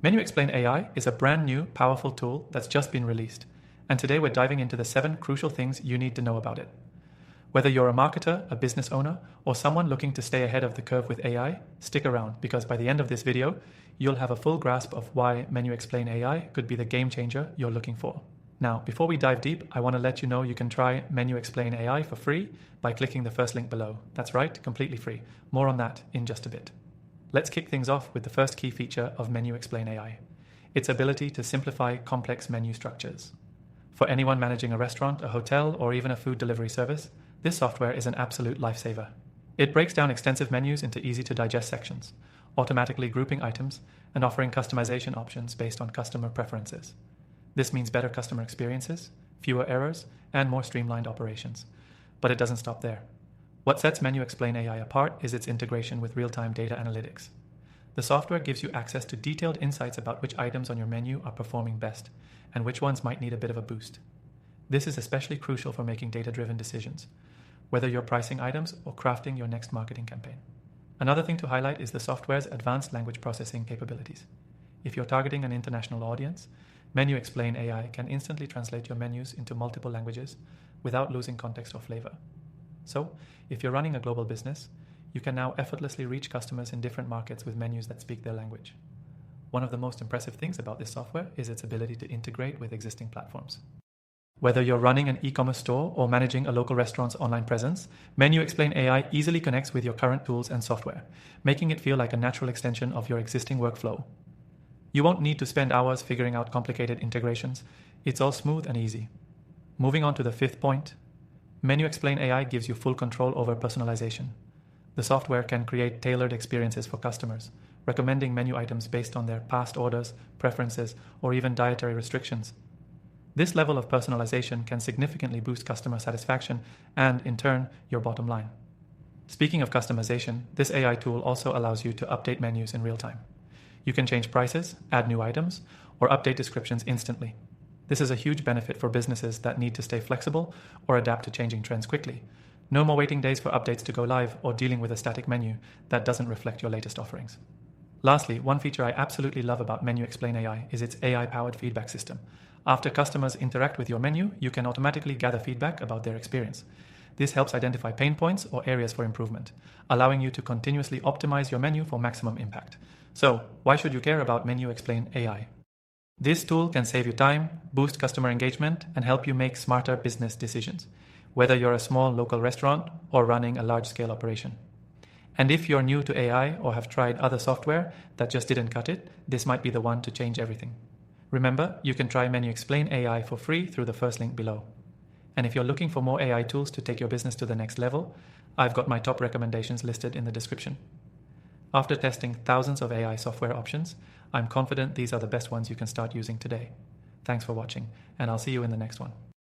Menu Explain AI is a brand new, powerful tool that's just been released, and today we're diving into the 7 crucial things you need to know about it. Whether you're a marketer, a business owner, or someone looking to stay ahead of the curve with AI, stick around because by the end of this video, you'll have a full grasp of why Menu Explain AI could be the game changer you're looking for. Now, before we dive deep, I want to let you know you can try Menu Explain AI for free by clicking the first link below. That's right, completely free. More on that in just a bit. Let's kick things off with the first key feature of Menu Explain AI, its ability to simplify complex menu structures. For anyone managing a restaurant, a hotel, or even a food delivery service, this software is an absolute lifesaver. It breaks down extensive menus into easy-to-digest sections, automatically grouping items and offering customization options based on customer preferences. This means better customer experiences, fewer errors, and more streamlined operations. But it doesn't stop there. What sets Menu Explain AI apart is its integration with real-time data analytics. The software gives you access to detailed insights about which items on your menu are performing best and which ones might need a bit of a boost. This is especially crucial for making data-driven decisions, whether you're pricing items or crafting your next marketing campaign. Another thing to highlight is the software's advanced language processing capabilities. If you're targeting an international audience, Menu Explain AI can instantly translate your menus into multiple languages without losing context or flavor. So, if you're running a global business, you can now effortlessly reach customers in different markets with menus that speak their language. One of the most impressive things about this software is its ability to integrate with existing platforms. Whether you're running an e-commerce store or managing a local restaurant's online presence, Menu Explain AI easily connects with your current tools and software, making it feel like a natural extension of your existing workflow. You won't need to spend hours figuring out complicated integrations. It's all smooth and easy. Moving on to the 5th point, Menu Explain AI gives you full control over personalization. The software can create tailored experiences for customers, recommending menu items based on their past orders, preferences, or even dietary restrictions. This level of personalization can significantly boost customer satisfaction and, in turn, your bottom line. Speaking of customization, this AI tool also allows you to update menus in real time. You can change prices, add new items, or update descriptions instantly. This is a huge benefit for businesses that need to stay flexible or adapt to changing trends quickly. No more waiting days for updates to go live or dealing with a static menu that doesn't reflect your latest offerings. Lastly, one feature I absolutely love about Menu Explain AI is its AI-powered feedback system. After customers interact with your menu, you can automatically gather feedback about their experience. This helps identify pain points or areas for improvement, allowing you to continuously optimize your menu for maximum impact. So, why should you care about Menu Explain AI? This tool can save you time, boost customer engagement, and help you make smarter business decisions, whether you're a small local restaurant or running a large-scale operation. And if you're new to AI or have tried other software that just didn't cut it, this might be the one to change everything. Remember, you can try Menu Explain AI for free through the first link below. And if you're looking for more AI tools to take your business to the next level, I've got my top recommendations listed in the description. After testing thousands of AI software options, I'm confident these are the best ones you can start using today. Thanks for watching, and I'll see you in the next one.